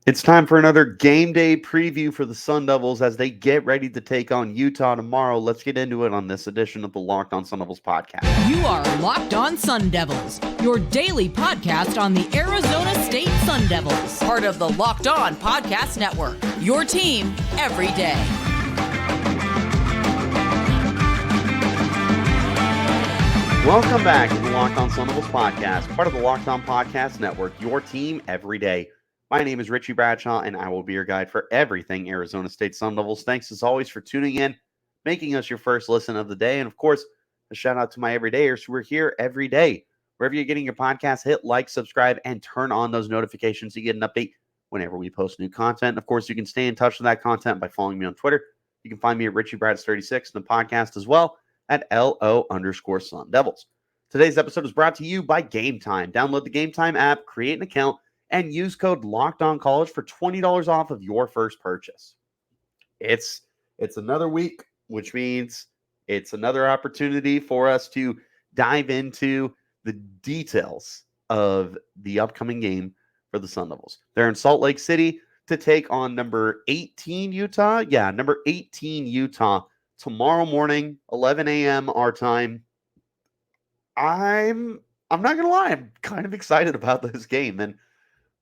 It's time for another game day preview for the Sun Devils as they get ready to take on Utah tomorrow. Let's get into it on this edition of the Locked On Sun Devils podcast. You are Locked On Sun Devils, your daily podcast on the Arizona State Sun Devils, part of the Locked On Podcast Network, your team every day. Welcome back to the Locked On Sun Devils podcast, part of the Locked On Podcast Network, your team every day. My name is Richie Bradshaw, and I will be your guide for everything Arizona State Sun Devils. Thanks, as always, for tuning in, making us your first listen of the day. And, of course, a shout-out to my everydayers who are here every day. Wherever you're getting your podcast, hit like, subscribe, and turn on those notifications so you get an update whenever we post new content. And, of course, you can stay in touch with that content by following me on Twitter. You can find me at RichieBrads36 and the podcast as well at LO_Sun Devils. Today's episode is brought to you by Game Time. Download the Game Time app, create an account, and use code LOCKEDONCollege for $20 off of your first purchase. It's another week, which means it's another opportunity for us to dive into the details of the upcoming game for the Sun Devils. They're in Salt Lake City to take on number 18 Utah. Yeah, number 18 Utah tomorrow morning, 11 a.m. our time. I'm not going to lie, I'm kind of excited about this game, and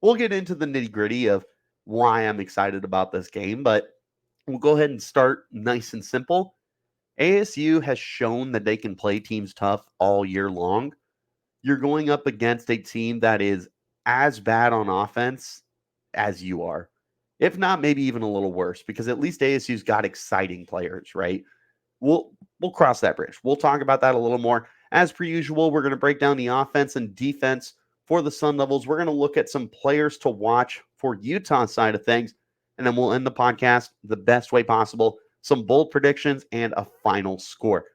we'll get into the nitty-gritty of why I'm excited about this game, but we'll go ahead and start nice and simple. ASU has shown that they can play teams tough all year long. You're going up against a team that is as bad on offense as you are, if not maybe even a little worse, because at least ASU's got exciting players, right? We'll cross that bridge. We'll talk about that a little more. As per usual, we're going to break down the offense and defense for the Sun Devils. We're going to look at some players to watch for Utah side of things, and then we'll end the podcast the best way possible. Some bold predictions and a final score.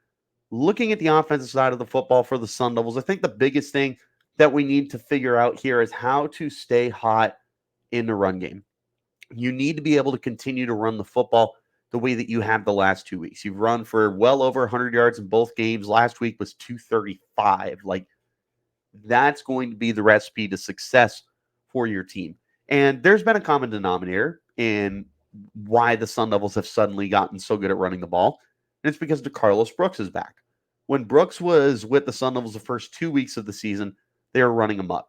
Looking at the offensive side of the football for the Sun Devils, I think the biggest thing that we need to figure out here is how to stay hot in the run game. You need to be able to continue to run the football the way that you have the last 2 weeks. You've run for well over 100 yards in both games. Last week was 235. That's going to be the recipe to success for your team. And there's been a common denominator in why the Sun Devils have suddenly gotten so good at running the ball. And it's because DeCarlos Brooks is back. When Brooks was with the Sun Devils the first 2 weeks of the season, they were running amok.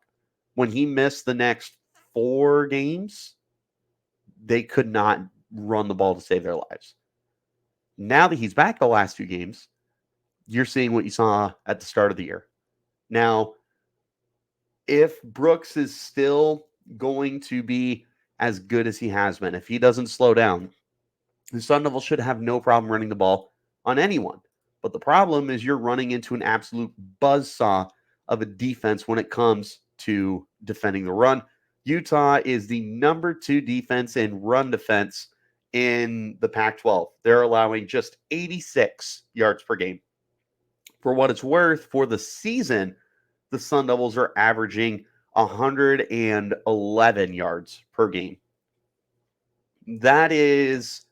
When he missed the next 4 games, they could not run the ball to save their lives. Now that he's back the last 2 games, you're seeing what you saw at the start of the year. Now, if Brooks is still going to be as good as he has been, if he doesn't slow down, the Sun Devils should have no problem running the ball on anyone. But the problem is you're running into an absolute buzzsaw of a defense when it comes to defending the run. Utah is the number 2 defense in run defense in the Pac-12. They're allowing just 86 yards per game. For what it's worth, for the season, the Sun Devils are averaging 111 yards per game. That is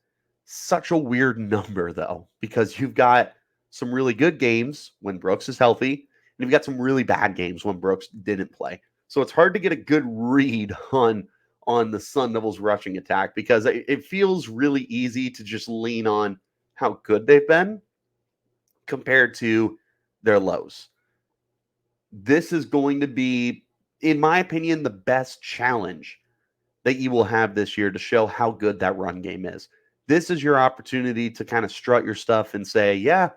such a weird number, though, because you've got some really good games when Brooks is healthy, and you've got some really bad games when Brooks didn't play. So it's hard to get a good read on the Sun Devils rushing attack because it feels really easy to just lean on how good they've been compared to their lows. This is going to be, in my opinion, the best challenge that you will have this year to show how good that run game is. This is your opportunity to kind of strut your stuff and say, yeah,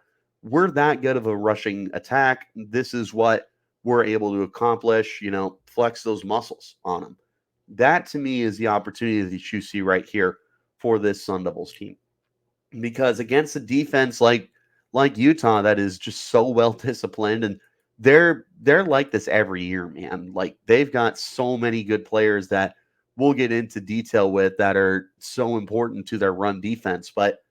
we're that good of a rushing attack. This is what we're able to accomplish, flex those muscles on them. That, to me, is the opportunity that you see right here for this Sun Devils team. Because against a defense like Utah that is just so well disciplined, and they're like this every year, man. They've got so many good players that we'll get into detail with that are so important to their run defense. But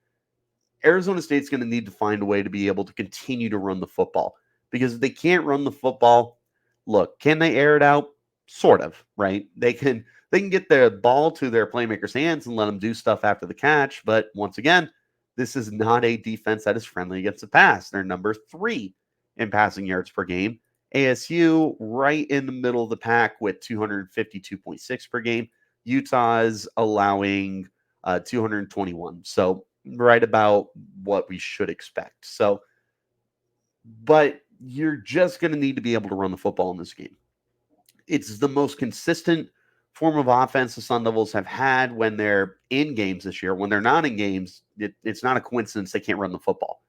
Arizona State's going to need to find a way to be able to continue to run the football. Because if they can't run the football, look, can they air it out? Sort of, right? They can get the ball to their playmakers' hands and let them do stuff after the catch. But once again, this is not a defense that is friendly against the pass. They're number 3 in passing yards per game. ASU right in the middle of the pack with 252.6 per game. Utah's allowing 221. So right about what we should expect. So, but you're just going to need to be able to run the football in this game. It's the most consistent form of offense the Sun Devils have had when they're in games this year. When they're not in games, it's not a coincidence they can't run the football.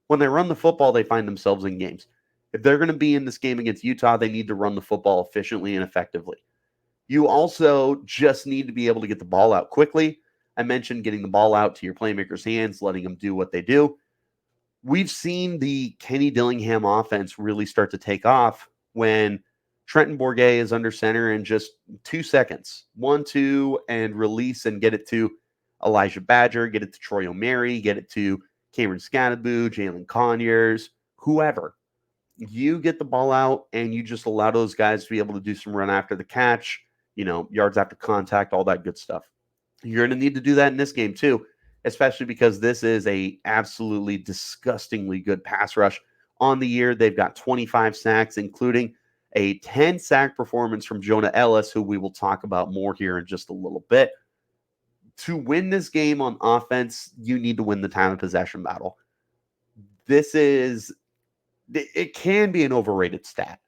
When they run the football, they find themselves in games. If they're going to be in this game against Utah, they need to run the football efficiently and effectively. You also just need to be able to get the ball out quickly. I mentioned getting the ball out to your playmakers' hands, letting them do what they do. We've seen the Kenny Dillingham offense really start to take off when Trenton Bourguet is under center in just 2 seconds. 1, 2, and release and get it to Elijah Badger, get it to Troy O'Mary, get it to Cameron Scattaboo, Jalen Conyers, whoever. You get the ball out and you just allow those guys to be able to do some run after the catch, yards after contact, all that good stuff. You're going to need to do that in this game too, especially because this is a absolutely disgustingly good pass rush on the year. They've got 25 sacks, including a 10-sack performance from Jonah Ellis, who we will talk about more here in just a little bit. To win this game on offense, you need to win the time of possession battle. It can be an overrated stat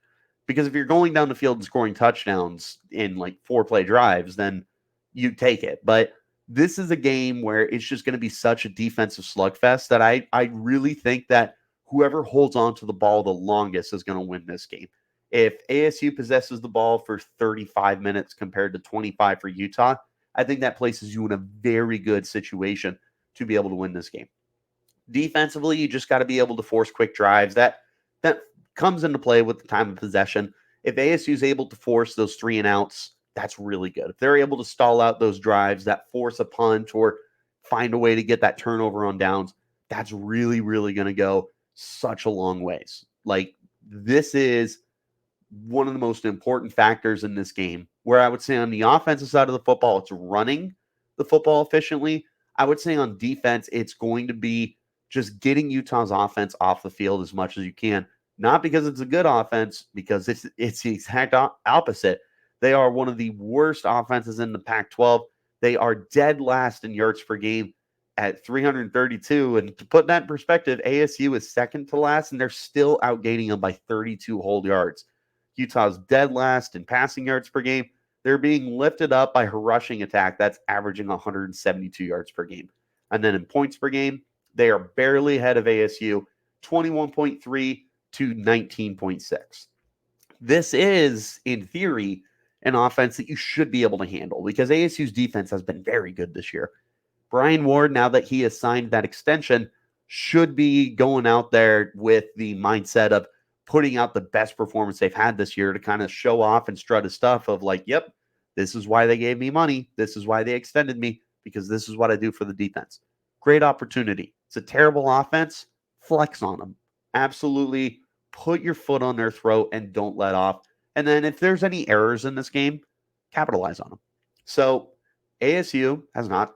because if you're going down the field and scoring touchdowns in like 4-play drives, then you take it. But this is a game where it's just going to be such a defensive slugfest that I really think that whoever holds on to the ball the longest is going to win this game. If ASU possesses the ball for 35 minutes compared to 25 for Utah, I think that places you in a very good situation to be able to win this game. Defensively, you just got to be able to force quick drives. That comes into play with the time of possession. If ASU is able to force those 3 and outs, that's really good. If they're able to stall out those drives that force a punt or find a way to get that turnover on downs, that's really, really going to go such a long ways. Like, this is one of the most important factors in this game, where I would say on the offensive side of the football, it's running the football efficiently. I would say on defense, it's going to be just getting Utah's offense off the field as much as you can. Not because it's a good offense, because it's the exact opposite. They are one of the worst offenses in the Pac-12. They are dead last in yards per game at 332. And to put that in perspective, ASU is second to last, and they're still outgaining them by 32 whole yards. Utah's dead last in passing yards per game. They're being lifted up by a rushing attack that's averaging 172 yards per game. And then in points per game, they are barely ahead of ASU, 21.3 to 19.6. This is, in theory, an offense that you should be able to handle because ASU's defense has been very good this year. Brian Ward, now that he has signed that extension, should be going out there with the mindset of putting out the best performance they've had this year to kind of show off and strut his stuff of like, yep, this is why they gave me money. This is why they extended me, because this is what I do for the defense. Great opportunity. It's a terrible offense. Flex on them. Absolutely put your foot on their throat and don't let off. And then if there's any errors in this game, capitalize on them. So ASU has not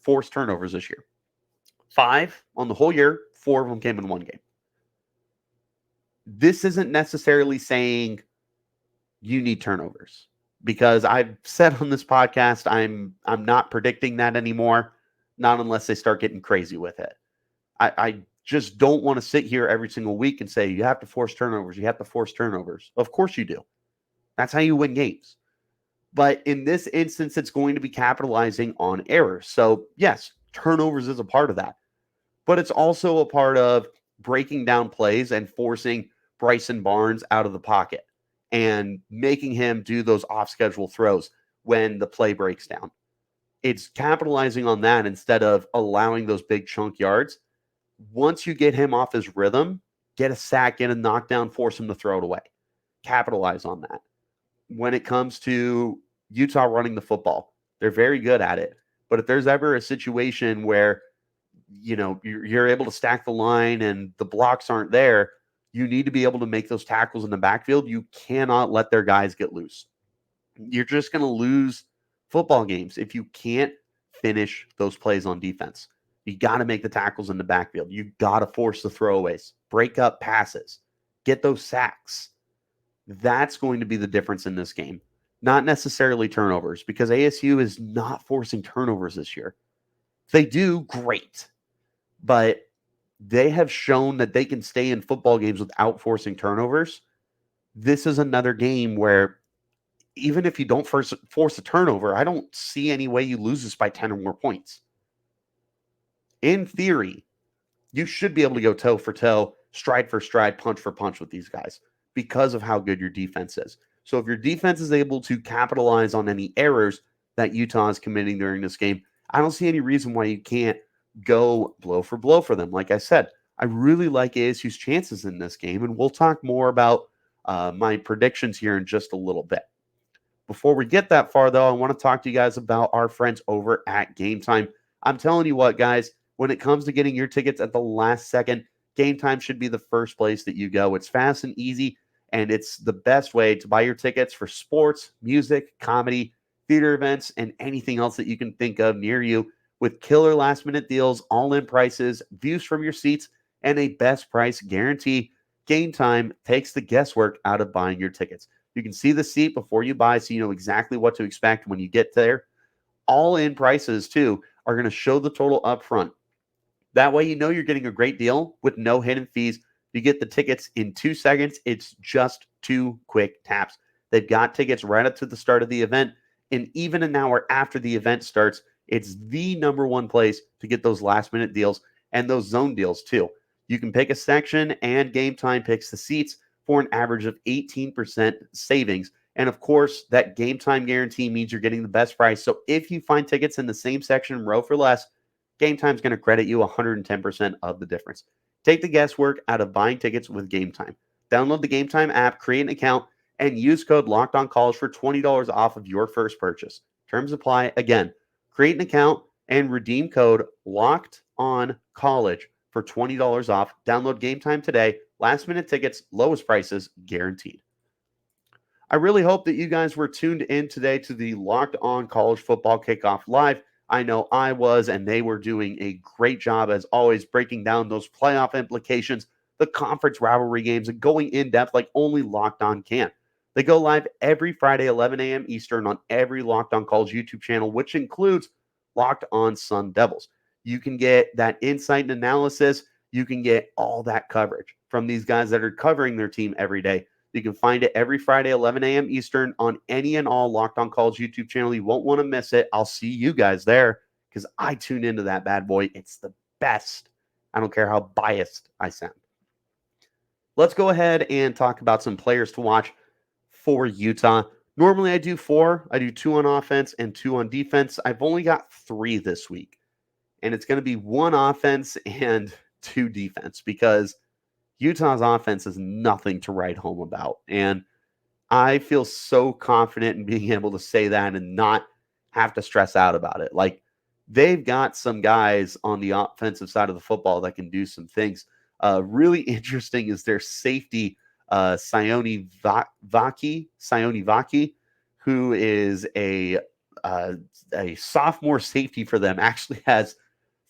forced turnovers this year. 5 on the whole year, 4 of them came in one game. This isn't necessarily saying you need turnovers, because I've said on this podcast, I'm not predicting that anymore, not unless they start getting crazy with it. I just don't want to sit here every single week and say, you have to force turnovers. You have to force turnovers. Of course you do. That's how you win games. But in this instance, it's going to be capitalizing on errors. So yes, turnovers is a part of that, but it's also a part of breaking down plays and forcing Bryson Barnes out of the pocket and making him do those off-schedule throws when the play breaks down. It's capitalizing on that instead of allowing those big chunk yards. Once you get him off his rhythm, get a sack, get a knockdown, force him to throw it away. Capitalize on that. When it comes to Utah running the football, they're very good at it. But if there's ever a situation where, you're able to stack the line and the blocks aren't there, you need to be able to make those tackles in the backfield. You cannot let their guys get loose. You're just going to lose football games if you can't finish those plays on defense. You got to make the tackles in the backfield. You got to force the throwaways, break up passes, get those sacks. That's going to be the difference in this game. not necessarily turnovers, because ASU is not forcing turnovers this year. If they do, great. But they have shown that they can stay in football games without forcing turnovers. This is another game where even if you don't force a turnover, I don't see any way you lose this by 10 or more points. In theory, you should be able to go toe for toe, stride for stride, punch for punch with these guys because of how good your defense is. So if your defense is able to capitalize on any errors that Utah is committing during this game, I don't see any reason why you can't go blow for them. Like I said, I really like ASU's chances in this game, and we'll talk more about my predictions here in just a little bit. Before we get that far, though, I want to talk to you guys about our friends over at Game Time. I'm telling you what, guys, when it comes to getting your tickets at the last second, Game Time should be the first place that you go. It's fast and easy, and it's the best way to buy your tickets for sports, music, comedy, theater events, and anything else that you can think of near you with killer last-minute deals, all-in prices, views from your seats, and a best price guarantee. Game Time takes the guesswork out of buying your tickets. You can see the seat before you buy, so you know exactly what to expect when you get there. All-in prices, too, are going to show the total up front. That way you know you're getting a great deal with no hidden fees. You get the tickets in 2 seconds. It's just 2 quick taps. They've got tickets right up to the start of the event, and even an hour after the event starts, it's the number one place to get those last-minute deals and those zone deals, too. You can pick a section, and Game Time picks the seats for an average of 18% savings. And of course, that Game Time guarantee means you're getting the best price. So if you find tickets in the same section row for less, Game Time's going to credit you 110% of the difference. Take the guesswork out of buying tickets with Game Time. Download the Game Time app, create an account, and use code LOCKEDONCollege for $20 off of your first purchase. Terms apply. Again, create an account and redeem code LOCKEDONCollege for $20 off. Download Game Time today. Last minute tickets, lowest prices guaranteed. I really hope that you guys were tuned in today to the Locked On College Football Kickoff Live. I know I was, and they were doing a great job, as always, breaking down those playoff implications, the conference rivalry games, and going in depth like only Locked On can. They go live every Friday, 11 a.m. Eastern on every Locked On College YouTube channel, which includes Locked On Sun Devils. You can get that insight and analysis. You can get all that coverage from these guys that are covering their team every day. You can find it every Friday, 11 a.m. Eastern on any and all Locked On College YouTube channel. You won't want to miss it. I'll see you guys there because I tune into that bad boy. It's the best. I don't care how biased I sound. Let's go ahead and talk about some players to watch for Utah. Normally I do 4. I do 2 on offense and 2 on defense. I've only got 3 this week. And it's going to be 1 offense and 2 defense because Utah's offense is nothing to write home about. And I feel so confident in being able to say that and not have to stress out about it. Like, they've got some guys on the offensive side of the football that can do some things. Really interesting is their safety, Sione Vaki, who is a sophomore safety for them, actually has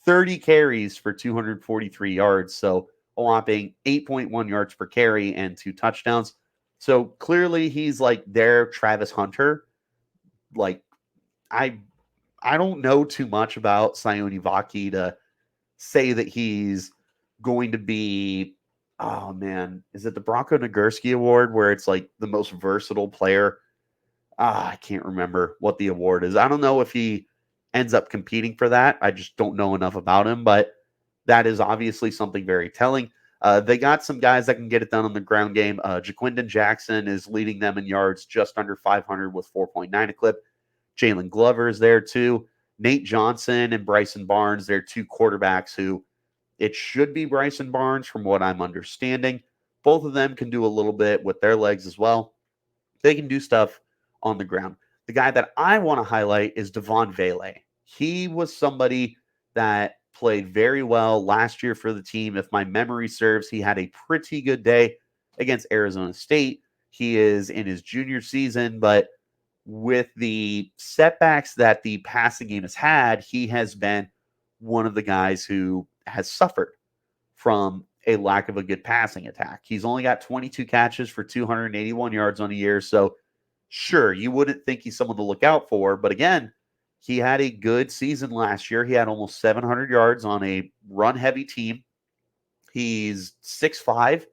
30 carries for 243 yards. So a whopping 8.1 yards per carry and 2 touchdowns. So clearly he's like their Travis Hunter. Like, I don't know too much about Sione Vaki to say that he's going to be, oh man, is it the Bronco Nagurski Award where it's like the most versatile player? I can't remember what the award is. I don't know if he ends up competing for that. I just don't know enough about him, but that is obviously something very telling. They got some guys that can get it done on the ground game. Jaquindon Jackson is leading them in yards, just under 500 with 4.9 a clip. Jalen Glover is there too. Nate Johnson and Bryson Barnes, they're 2 quarterbacks who it should be Bryson Barnes from what I'm understanding. Both of them can do a little bit with their legs as well. They can do stuff on the ground. The guy that I want to highlight is Devon Vele. He was somebody that played very well last year for the team. If my memory serves, he had a pretty good day against Arizona State. He is in his junior season, but with the setbacks that the passing game has had, he has been one of the guys who has suffered from a lack of a good passing attack. He's only got 22 catches for 281 yards on the year, so Sure, you wouldn't think he's someone to look out for, but again, he had a good season last year. He had almost 700 yards on a run-heavy team. He's 6'5",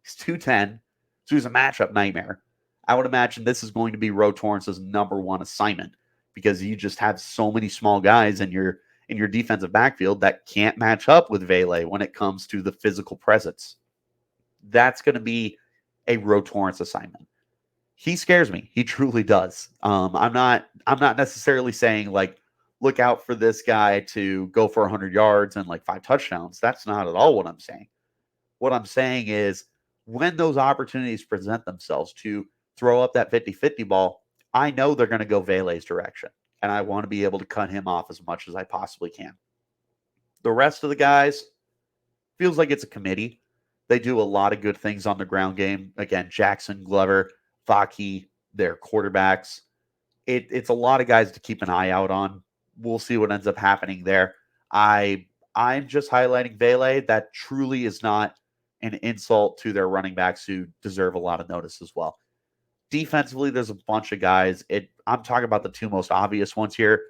he's 210, so he's a matchup nightmare. I would imagine this is going to be Ro Torrance's number one assignment because you just have so many small guys in your defensive backfield that can't match up with Vele when it comes to the physical presence. That's going to be a Ro Torrance assignment. He scares me. He truly does. I'm not necessarily saying like look out for this guy to go for 100 yards and like 5 touchdowns. That's not at all what I'm saying. What I'm saying is when those opportunities present themselves to throw up that 50-50 ball, I know they're going to go Vele's direction, and I want to be able to cut him off as much as I possibly can. The rest of the guys, feels like it's a committee. They do a lot of good things on the ground game. Again, Jackson, Glover, Vaki, their quarterbacks. It's a lot of guys to keep an eye out on. We'll see what ends up happening there. I'm just highlighting Vele. That truly is not an insult to their running backs who deserve a lot of notice as well. Defensively, there's a bunch of guys. I'm talking about the two most obvious ones here.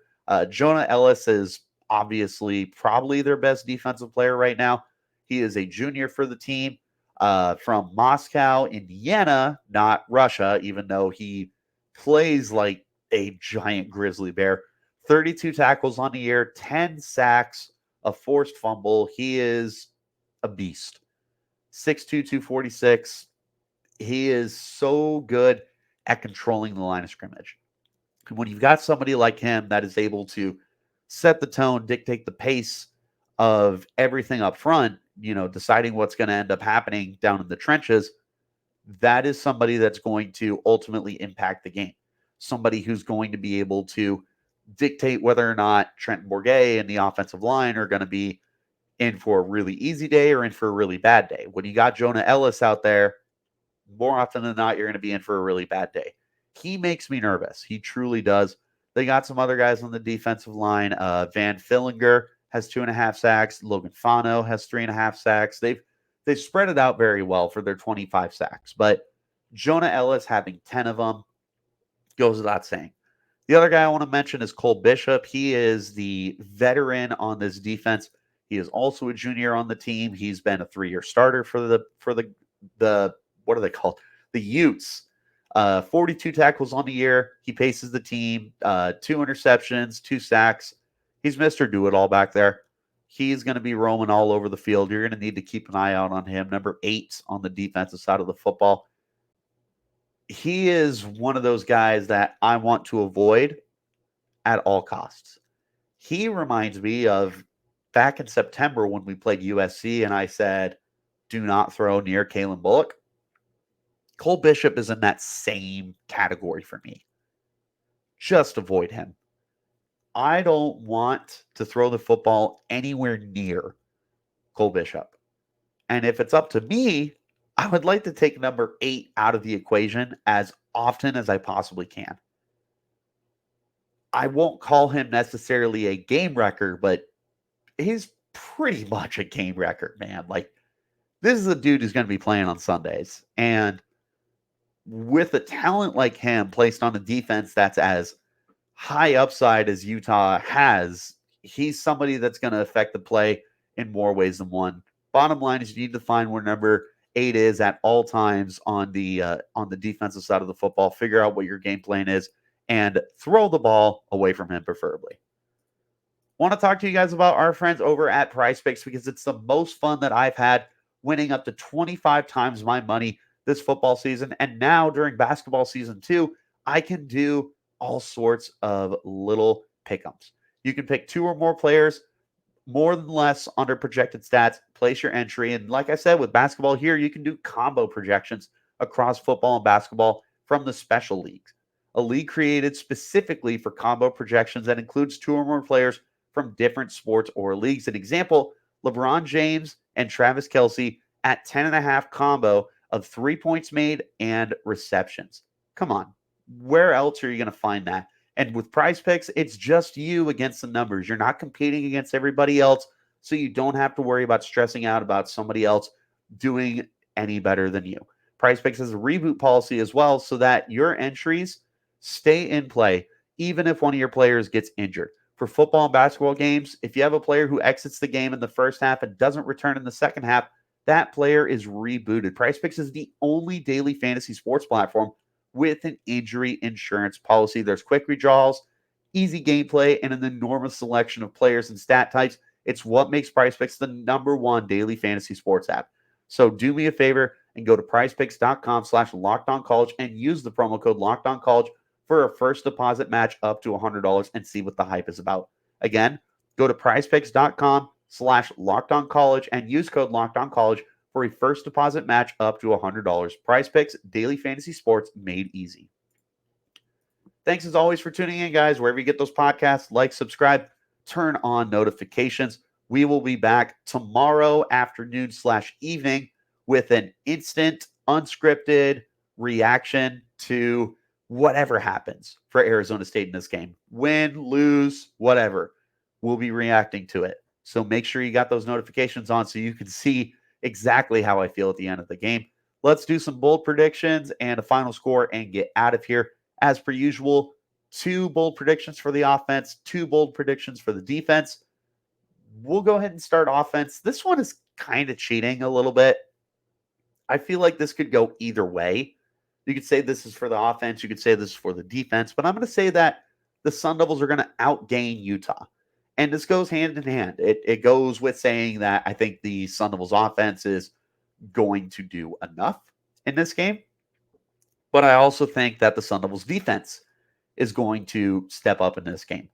Jonah Ellis is obviously probably their best defensive player right now. He is a junior for the team from Moscow, Indiana, not Russia, even though he plays like a giant grizzly bear. 32 tackles on the year, 10 sacks, a forced fumble. He is a beast. 6'2", 246. He is so good at controlling the line of scrimmage. And when you've got somebody like him that is able to set the tone, dictate the pace of everything up front, deciding what's going to end up happening down in the trenches, that is somebody that's going to ultimately impact the game. Somebody who's going to be able to dictate whether or not Trent Bourget and the offensive line are going to be in for a really easy day or in for a really bad day. When you got Jonah Ellis out there, more often than not, you're going to be in for a really bad day. He makes me nervous. He truly does. They got some other guys on the defensive line. Van Fillinger has 2.5 sacks. Logan Fano has 3.5 sacks. They've spread it out very well for their 25 sacks. But Jonah Ellis having 10 of them goes without saying. The other guy I want to mention is Cole Bishop. He is the veteran on this defense. He is also a junior on the team. He's been a 3-year starter for the what are they called? The Utes. 42 tackles on the year. He paces the team. 2 interceptions, 2 sacks. He's Mr. Do-It-All back there. He's going to be roaming all over the field. You're going to need to keep an eye out on him. Number 8 on the defensive side of the football. He is one of those guys that I want to avoid at all costs. He reminds me of back in September when we played USC and I said, do not throw near Kalen Bullock. Cole Bishop is in that same category for me. Just avoid him. I don't want to throw the football anywhere near Cole Bishop. And if it's up to me, I would like to take number 8 out of the equation as often as I possibly can. I won't call him necessarily a game wrecker, but he's pretty much a game wrecker, man. Like, this is a dude who's going to be playing on Sundays. And with a talent like him placed on a defense that's as high upside as Utah has, he's somebody that's going to affect the play in more ways than one. Bottom line is you need to find where number 8 is at all times on the defensive side of the football. Figure out what your game plan is and throw the ball away from him, preferably. Want to talk to you guys about our friends over at PrizePicks because it's the most fun that I've had, winning up to 25 times my money this football season. And now during basketball season too, I can do all sorts of little pick'ems. You can pick 2 or more players, more than less under projected stats, place your entry. And like I said, with basketball here, you can do combo projections across football and basketball from the special leagues. A league created specifically for combo projections that includes 2 or more players from different sports or leagues. An example, LeBron James and Travis Kelce at 10.5 combo of 3 points made and receptions. Come on. Where else are you going to find that? And with PrizePicks, it's just you against the numbers. You're not competing against everybody else, so you don't have to worry about stressing out about somebody else doing any better than you. PrizePicks has a reboot policy as well, so that your entries stay in play, even if one of your players gets injured. For football and basketball games, if you have a player who exits the game in the first half and doesn't return in the second half, that player is rebooted. PrizePicks is the only daily fantasy sports platform with an injury insurance policy. There's quick withdrawals, easy gameplay, and an enormous selection of players and stat types. It's what makes PrizePicks the #1 daily fantasy sports app. So do me a favor and go to prizepicks.com/lockedoncollege and use the promo code lockedoncollege for a first deposit match up to $100 and see what the hype is about. Again, go to prizepicks.com/lockedoncollege and use code lockedoncollege for a first deposit match up to $100. PrizePicks, daily fantasy sports made easy. Thanks as always for tuning in, guys. Wherever you get those podcasts, like, subscribe, turn on notifications. We will be back tomorrow afternoon/evening with an instant, unscripted reaction to whatever happens for Arizona State in this game. Win, lose, whatever. We'll be reacting to it. So make sure you got those notifications on so you can see exactly how I feel at the end of the game. Let's do some bold predictions and a final score and get out of here. As per usual, 2 bold predictions for the offense, 2 bold predictions for the defense. We'll go ahead and start offense. This one is kind of cheating a little bit. I feel like this could go either way. You could say this is for the offense. You could say this is for the defense. But I'm going to say that the Sun Devils are going to outgain Utah. And this goes hand in hand. It goes with saying that I think the Sun Devils offense is going to do enough in this game. But I also think that the Sun Devils defense is going to step up in this game.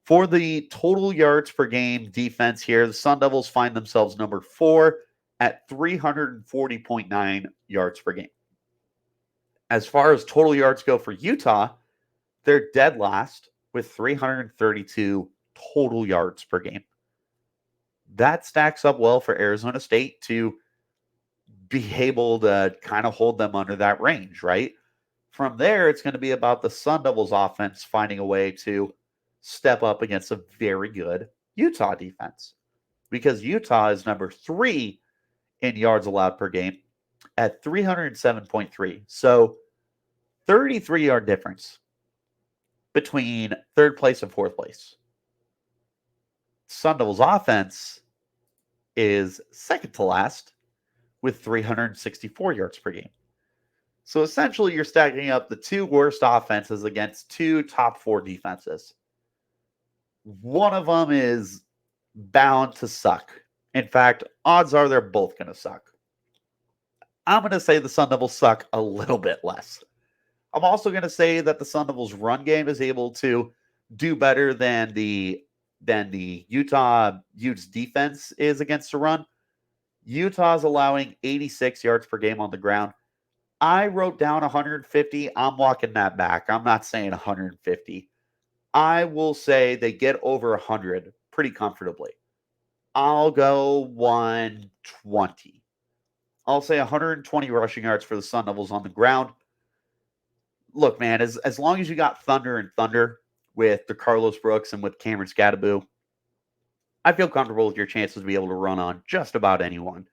For the total yards per game defense here, the Sun Devils find themselves number 4 at 340.9 yards per game. As far as total yards go for Utah, they're dead last with 332 total yards per game. That stacks up well for Arizona State to be able to kind of hold them under that range, right? From there, it's going to be about the Sun Devils offense finding a way to step up against a very good Utah defense, because Utah is number 3 in yards allowed per game at 307.3. So 33-yard difference between third place and fourth place. Sun Devils offense is second to last with 364 yards per game. So essentially, you're stacking up the 2 worst offenses against 2 top 4 defenses. One of them is bound to suck. In fact, odds are they're both going to suck. I'm going to say the Sun Devils suck a little bit less. I'm also going to say that the Sun Devils run game is able to do better than the Utah Utes defense is against the run. Utah's allowing 86 yards per game on the ground. I wrote down 150. I'm walking that back. I'm not saying 150. I will say they get over 100 pretty comfortably. I'll go 120. I'll say 120 rushing yards for the Sun Devils on the ground. Look, man, as long as you got Thunder and Thunder with the Carlos Brooks and with Cameron Scadaboo, I feel comfortable with your chances to be able to run on just about anyone.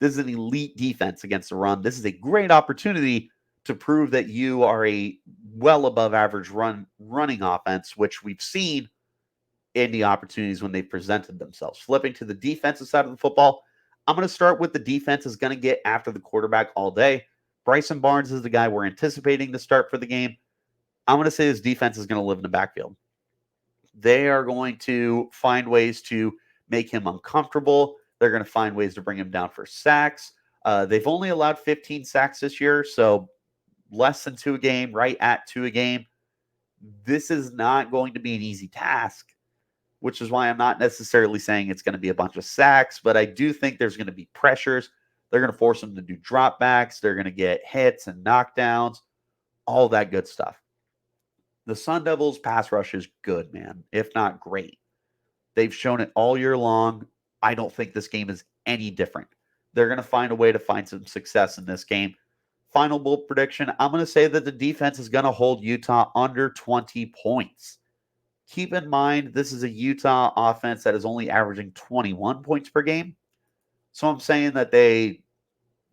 This is an elite defense against the run. This is a great opportunity to prove that you are a well above average running offense, which we've seen in the opportunities when they presented themselves. Flipping to the defensive side of the football, I'm going to start with the defense is going to get after the quarterback all day. Bryson Barnes is the guy we're anticipating to start for the game. I'm going to say this defense is going to live in the backfield. They are going to find ways to make him uncomfortable. They're going to find ways to bring him down for sacks. They've only allowed 15 sacks this year, so less than 2 a game, right at 2 a game. This is not going to be an easy task, which is why I'm not necessarily saying it's going to be a bunch of sacks, but I do think there's going to be pressures. They're going to force them to do dropbacks. They're going to get hits and knockdowns, all that good stuff. The Sun Devils' pass rush is good, man, if not great. They've shown it all year long. I don't think this game is any different. They're going to find a way to find some success in this game. Final bold prediction, I'm going to say that the defense is going to hold Utah under 20 points. Keep in mind, this is a Utah offense that is only averaging 21 points per game. So I'm saying that they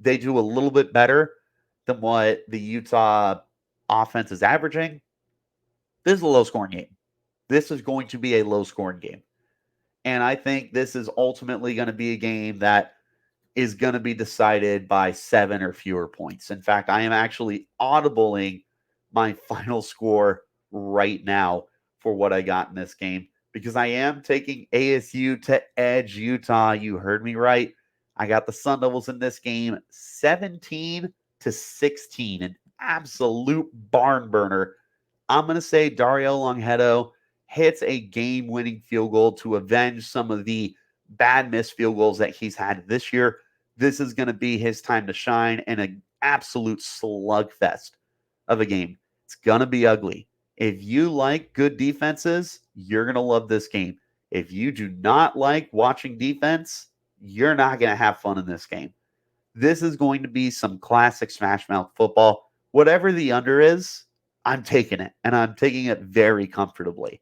do a little bit better than what the Utah offense is averaging. This is a low-scoring game. This is going to be a low-scoring game. And I think this is ultimately going to be a game that is going to be decided by 7 or fewer points. In fact, I am actually audibling my final score right now for what I got in this game because I am taking ASU to edge Utah. You heard me right. I got the Sun Devils in this game 17-16, an absolute barn burner. I'm going to say Dario Longhetto hits a game-winning field goal to avenge some of the bad missed field goals that he's had this year. This is going to be his time to shine and an absolute slugfest of a game. It's going to be ugly. If you like good defenses, you're going to love this game. If you do not like watching defense, you're not going to have fun in this game. This is going to be some classic smash mouth football. Whatever the under is, I'm taking it, and I'm taking it very comfortably.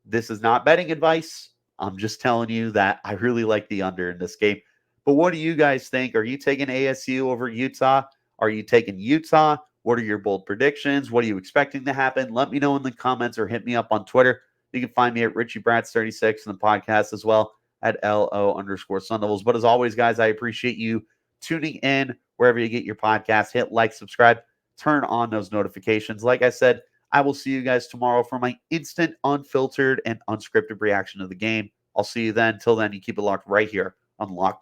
This is not betting advice. I'm just telling you that I really like the under in this game. But what do you guys think? Are you taking ASU over Utah? Are you taking Utah? What are your bold predictions? What are you expecting to happen? Let me know in the comments or hit me up on Twitter. You can find me at Richie Bradshaw36 in the podcast as well at LO_Sun Devils. But as always, guys, I appreciate you tuning in wherever you get your podcast. Hit like, subscribe, turn on those notifications. Like I said, I will see you guys tomorrow for my instant, unfiltered, and unscripted reaction of the game. I'll see you then. Till then, you keep it locked right here on Locked On.